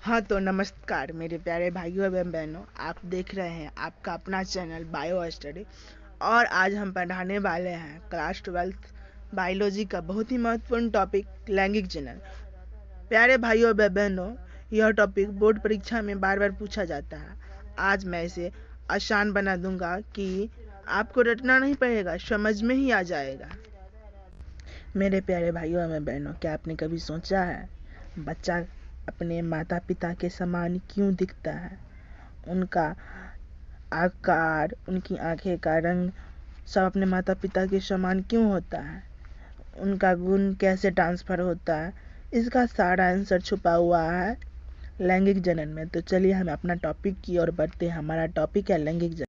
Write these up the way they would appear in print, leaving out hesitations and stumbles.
हाँ तो नमस्कार मेरे प्यारे भाइयों एवं बहनों। आप देख रहे हैं आपका अपना चैनल बायो स्टडी। और आज हम पढ़ाने वाले हैं क्लास 12th बायोलॉजी का बहुत ही महत्वपूर्ण टॉपिक लैंगिक जनन। प्यारे भाइयों एवं बहनों, यह टॉपिक बोर्ड परीक्षा में बार बार पूछा जाता है। आज मैं इसे आसान बना दूंगा कि आपको रटना नहीं पड़ेगा, समझ में ही आ जाएगा। मेरे प्यारे भाइयों एवं बहनों, क्या आपने कभी सोचा है बच्चा अपने माता पिता के समान क्यों दिखता है? उनका आकार, उनकी आंखें का रंग सब अपने माता पिता के समान क्यों होता है? उनका गुण कैसे ट्रांसफर होता है? इसका सारा आंसर छुपा हुआ है लैंगिक जनन में। तो चलिए हम अपना टॉपिक की ओर बढ़ते हैं। हमारा टॉपिक है लैंगिक जनन।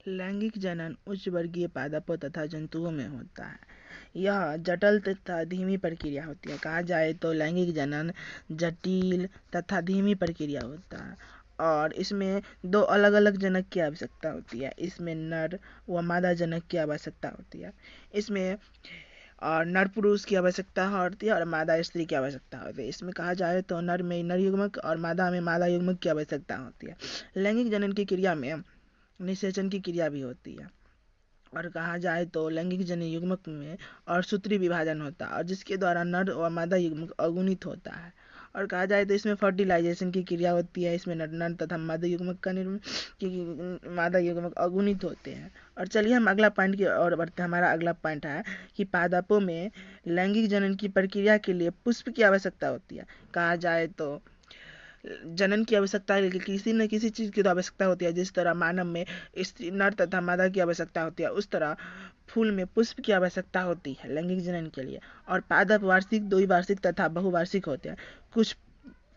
लैंगिक जनन उच्च वर्गीय पादपों तथा जंतुओं में होता है। यह जटिल तथा धीमी प्रक्रिया होती है। कहा जाए तो लैंगिक जनन जटिल तथा धीमी प्रक्रिया होता है और इसमें दो अलग अलग जनक की आवश्यकता होती है। इसमें नर व मादा जनक की आवश्यकता होती है। इसमें और नर पुरुष की आवश्यकता होती है और मादा स्त्री की आवश्यकता होती है। इसमें कहा जाए तो नर में नर युग्मक और मादा में मादा युग्मक की आवश्यकता होती है। लैंगिक जनन की क्रिया में निषेचन की क्रिया भी होती है। और कहा जाए तो लैंगिक जनन युग्मक में और सूत्री विभाजन होता है और जिसके द्वारा नर और मादा युग्मक अगुणित होता है। और कहा जाए तो इसमें फर्टिलाइजेशन की क्रिया होती है। इसमें नर तथा मादा युग्मक का मादा युग्मक अगुणित होते हैं। और चलिए हम अगला पॉइंट की ओर बढ़ते हैं। हमारा अगला पॉइंट है कि पादपों में लैंगिक जनन की प्रक्रिया के लिए पुष्प की आवश्यकता होती है। कहा जाए तो जनन की आवश्यकता है, लेकिन किसी न किसी चीज़ की तो आवश्यकता होती है। जिस तरह मानव में स्त्री नर तथा मादा की आवश्यकता होती है, उस तरह फूल में पुष्प की आवश्यकता होती है लैंगिक जनन के लिए। और पादप वार्षिक, द्विवार्षिक तथा बहुवार्षिक होते हैं। कुछ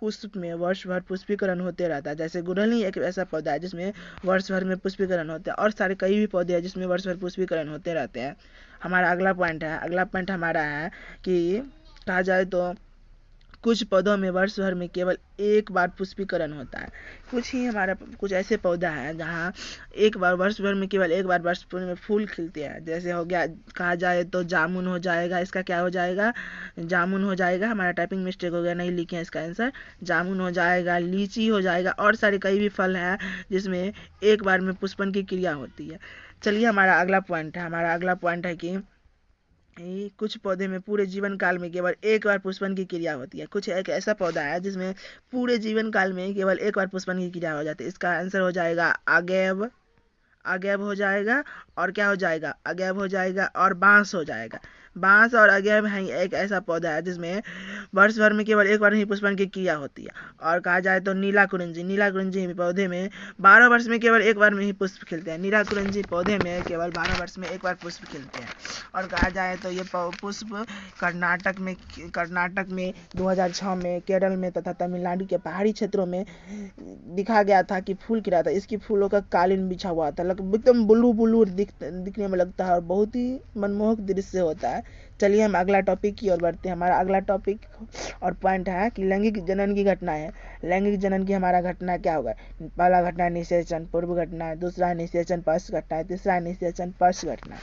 पुष्प में वर्ष भर पुष्पीकरण होते रहता है। जैसे गुड़हल एक ऐसा पौधा है जिसमें वर्ष भर में पुष्पीकरण होता है और सारे कई भी पौधे हैं जिसमें वर्ष भर पुष्पीकरण होते रहते हैं। हमारा अगला पॉइंट हमारा है कि कहा जाए तो कुछ पौधों में वर्ष भर में केवल एक बार पुष्पीकरण होता है। कुछ ऐसे पौधा है जहाँ एक बार वर्ष भर में केवल एक बार वर्ष भर में फूल खिलते हैं। जैसे हो गया, कहा जाए तो जामुन हो जाएगा। इसका क्या हो जाएगा? जामुन हो जाएगा। हमारा टाइपिंग मिस्टेक हो गया, नहीं लिखे हैं इसका आंसर। जामुन हो जाएगा, लीची हो जाएगा और सारे कई भी फल है जिसमें एक बार में पुष्पन की क्रिया होती है। चलिए हमारा अगला पॉइंट है कि कुछ पौधे में पूरे जीवन काल में केवल एक बार पुष्पन की क्रिया होती है। कुछ एक ऐसा पौधा है जिसमें पूरे जीवन काल में केवल एक बार पुष्पन की क्रिया हो जाती है। इसका आंसर हो जाएगा अगैव। अगैव हो जाएगा और क्या हो जाएगा? अगैव हो जाएगा और बांस हो जाएगा। बांस और अगैव है एक ऐसा पौधा है जिसमें वर्ष भर में केवल एक बार ही पुष्पन की क्रिया होती है। और कहा जाए तो नीला कुरंजी पौधे में 12 वर्ष में केवल एक बार में ही पुष्प खिलते हैं। नीला कुरंजी पौधे में केवल 12 वर्ष में एक बार पुष्प खिलते हैं। और कहा जाए तो ये पुष्प कर्नाटक में 2006 में, केरल में तथा तमिलनाडु के पहाड़ी क्षेत्रों में दिखा गया था कि फूल खिला था। इसकी फूलों का कालीन बिछा हुआ था, एकदम ब्लू ब्लू दिखने में लगता है और बहुत ही मनमोहक दृश्य होता है। चलिए हम अगला टॉपिक की ओर बढ़ते हैं। हमारा अगला टॉपिक और पॉइंट है कि लैंगिक जनन की घटना है। लैंगिक जनन की हमारा घटना क्या होगा? पहला घटना निषेचन पूर्व घटना, दूसरा निषेचन पश्च घटना है, तीसरा निषेचन पश्च घटना।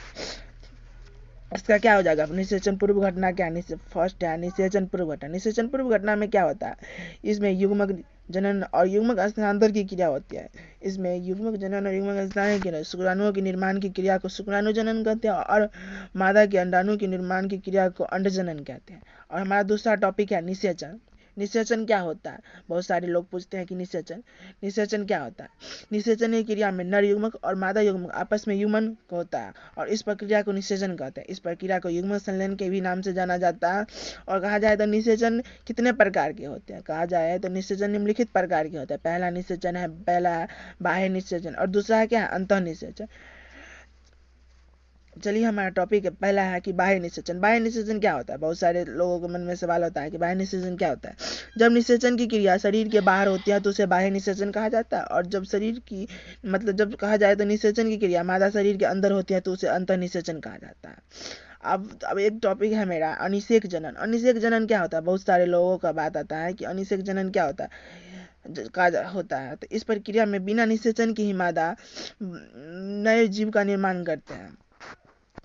इसका क्या हो जाएगा? निषेचन पूर्व घटना क्या? फर्स्ट है निषेचन पूर्व घटना। निषेचन पूर्व घटना में क्या होता है? इसमें युग्मक जनन और युग्मक स्थानांतर की क्रिया होती है। इसमें युग्मक जनन और युग्मक स्थानांतर की क्रिया, शुक्राणुओं के निर्माण की क्रिया को शुक्राणु जनन कहते हैं और मादा के अंडाणु के निर्माण की क्रिया को अंड जनन कहते हैं। और हमारा दूसरा टॉपिक है निषेचन। निषेचन क्या होता है? बहुत सारे लोग पूछते हैं कि निषेचन क्या होता है? निषेचन की क्रिया में नर युग्मक और मादा युग्मक आपस में युग्मन होता है और इस प्रक्रिया को निषेचन कहते हैं। इस प्रक्रिया को युग्मक संलयन के भी नाम से जाना जाता है। और कहा जाए तो निषेचन कितने प्रकार के होते हैं? कहा जाए तो निषेचन निम्नलिखित प्रकार के होते हैं। पहला है बाह्य निषेचन और दूसरा है क्या है? अंतः निषेचन। चलिए हमारा टॉपिक पहला है कि बाह्य निषेचन। बाह्य निषेचन क्या होता है? बहुत सारे लोगों के मन में सवाल होता है कि बाह्य निषेचन क्या होता है। जब निषेचन की क्रिया शरीर के बाहर होती है तो उसे बाह्य निषेचन कहा जाता है। और जब शरीर की जब कहा जाए तो निषेचन की क्रिया मादा शरीर के अंदर होती है तो उसे अंतः निषेचन कहा जाता है। अब एक टॉपिक है मेरा अनिषेक जनन। अनिषेक जनन क्या होता है? बहुत सारे लोगों का बात आता है कि अनिषेक जनन क्या होता है होता है। तो इस प्रक्रिया में बिना निषेचन की ही मादा नए जीव का निर्माण करते हैं।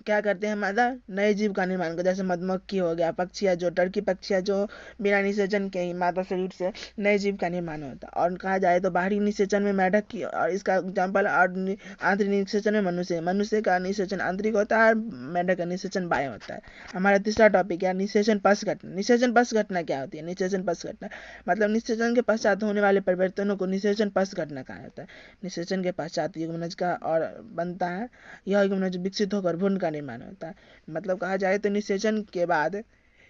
क्या करते हैं मादा नए जीव का निर्माण करते हैं, जैसे मधुमक्खी हो गया, पक्षियाँ जो टर्की पक्षियाँ जो बिना निषेचन के ही मादा शरीर से नए जीव का निर्माण होता है। और कहा जाए तो बाहरी निषेचन में मेढक की, और इसका एग्जाम्पल, और आंतरिक निषेचन में मनुष्य का निषेचन आंतरिक होता है और मेढक का निषेचन बाह्य होता है। हमारा तीसरा टॉपिक है निषेचन पश्च घटना। निषेचन पश्च घटना क्या होती है? निषेचन पश्च घटना मतलब निषेचन के पश्चात होने वाले परिवर्तनों को निषेचन पश्च घटना कहा जाता है। निषेचन के पश्चात युग्मनज का और बनता है, यह युग्मनज विकसित होकर भ्रूण का निर्माण होता है। मतलब कहा जाए तो निषेचन के बाद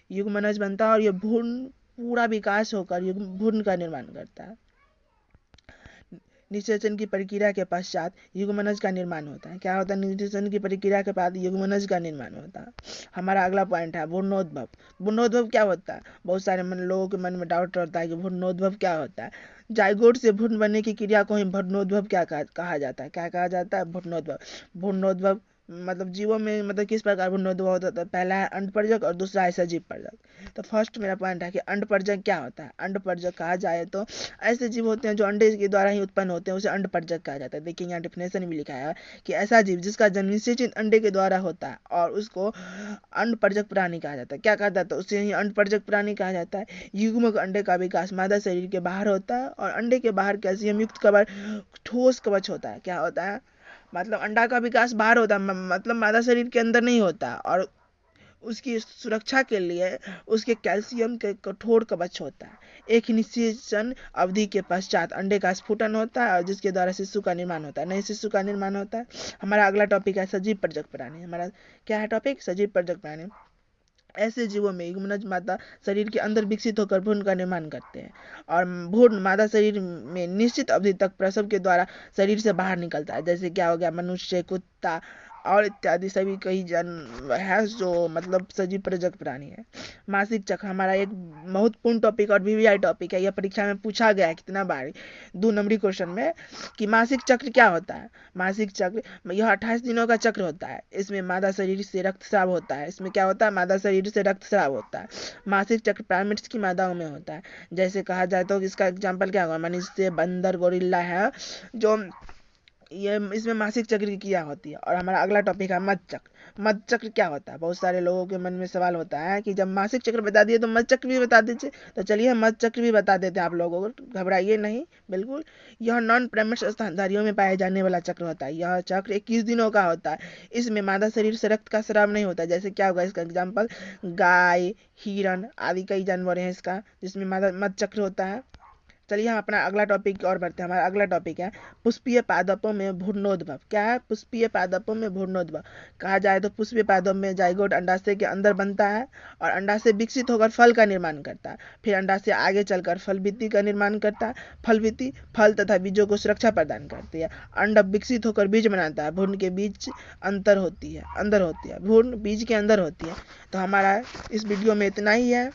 युग्मनज बनता है और यह भ्रूण पूरा विकास होकर भ्रूण का निर्माण करता है। निषेचन की प्रक्रिया के पश्चात युग्मनज का निर्माण होता है। क्या होता है? निषेचन की प्रक्रिया के बाद युग्मनज का निर्माण होता है। हमारा अगला पॉइंट है भ्रूणोद्भव। भ्रूणोद्भव क्या होता है? बहुत सारे लोगों के मन में डाउट रहता है कि भ्रूणोद्भव क्या होता है। जाइगोट से भ्रूण बनने की क्रिया को ही भ्रूणोद्भव क्या कहा जाता है? क्या कहा जाता है? भ्रूणोद्भव। भ्रूणोद्भव मतलब जीवों में मतलब किस प्रकार भ्रूणोद्भव होता है? पहला है अंडपरजक और दूसरा है सजीव परजक। तो फर्स्ट मेरा पॉइंट है कि अंडपरजक क्या होता है। अंडपरजक कहा जाए तो ऐसे जीव होते हैं जो अंडे के द्वारा ही उत्पन्न होते हैं, उसे अंडपरजक कहा जाता है। देखिए यहाँ डिफिनेशन भी लिखा है कि ऐसा जीव जिसका जन्म निषेचित अंडे के द्वारा होता है और उसको अंडपरजक प्राणी कहा जाता है। क्या कहा जाता है? उसे ही अंडपरजक प्राणी कहा जाता है। युग्मक अंडे का विकास मादा शरीर के बाहर होता है और अंडे के बाहर कैल्शियम युक्त कवर ठोस कवच होता है। क्या होता है? मतलब अंडा का विकास बाहर होता है, मतलब मादा शरीर के अंदर नहीं होता, और उसकी सुरक्षा के लिए उसके कैल्शियम के कठोर कवच होता है। एक निषेचन अवधि के पश्चात अंडे का स्फुटन होता है और जिसके द्वारा शिशु का निर्माण होता है, नए शिशु का निर्माण होता है। हमारा अगला टॉपिक है सजीव परजक प्राणी। हमारा क्या है टॉपिक? सजीव परजक प्राणी। ऐसे जीवों में युग्मनज मादा शरीर के अंदर विकसित होकर भ्रूण का निर्माण करते हैं और भ्रूण मादा शरीर में निश्चित अवधि तक प्रसव के द्वारा शरीर से बाहर निकलता है। जैसे क्या हो गया? मनुष्य, कुत्ता और इत्यादि सभी कई जन है जो मतलब सजीव प्रजक प्राणी है। मासिक चक्र हमारा एक महत्वपूर्ण टॉपिक और वीवीआई टॉपिक है। यह परीक्षा में पूछा गया है कितना बार, 2 नंबरी क्वेश्चन में, कि मासिक चक्र क्या होता है। मासिक चक्र यह 28 दिनों का चक्र होता है। इसमें मादा शरीर से रक्तस्राव होता है। इसमें क्या होता है? मादा शरीर से रक्तस्राव होता है। मासिक चक्र प्राइमेट्स की मादाओं में होता है। जैसे कहा जाए तो इसका एग्जाम्पल क्या होगा? मनुष्य, बंदर, गोरिल्ला है जो ये इसमें मासिक चक्र की क्रिया होती है। और हमारा अगला टॉपिक है मध चक्र। मध चक्र क्या होता है? बहुत सारे लोगों के मन में सवाल होता है कि जब मासिक चक्र बता दिए तो मध चक्र भी बता दीजिए। तो चलिए मध चक्र भी बता देते हैं आप लोगों को, घबराइए नहीं बिल्कुल। यह नॉन प्राइमेट्स स्तनधारियों में पाए जाने वाला चक्र होता है। यह चक्र 21 दिनों का होता है। इसमें मादा शरीर से रक्त का स्राव नहीं होता। जैसे क्या होगा? इसका एग्जाम्पल गाय, हिरण आदि कई जानवर हैं इसका जिसमें मादा मध चक्र होता है। चलिए हम अपना अगला टॉपिक और बढ़ते हैं। हमारा अगला टॉपिक है पुष्पीय पादपों में भ्रूणोद्भव। क्या है? पुष्पीय पादपों में भ्रूणोद्भव। कहा जाए तो पुष्पीय पादप में जाइगोट अंडाशय के अंदर बनता है और अंडाशय विकसित होकर फल का निर्माण करता है। फिर अंडाशय आगे चलकर फल भित्ति का निर्माण करता है। फल भित्ति फल तथा बीजों को सुरक्षा प्रदान करती है। अंडक विकसित होकर बीज बनाता है। भ्रूण के बीज अंदर होती है। भ्रूण बीज के अंदर होती है। तो हमारा इस वीडियो में इतना ही है।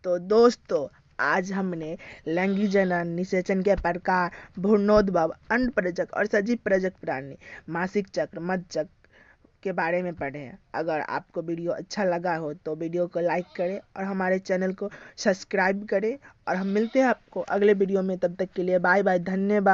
तो दोस्तों आज हमने लैंगिक जनन, निषेचन के प्रकार, भ्रूणोद्भव, अंडपरजक और सजीव परजक प्राणी, मासिक चक्र, मध चक्र के बारे में पढ़े हैं। अगर आपको वीडियो अच्छा लगा हो तो वीडियो को लाइक करें और हमारे चैनल को सब्सक्राइब करें। और हम मिलते हैं आपको अगले वीडियो में। तब तक के लिए बाय बाय, धन्यवाद।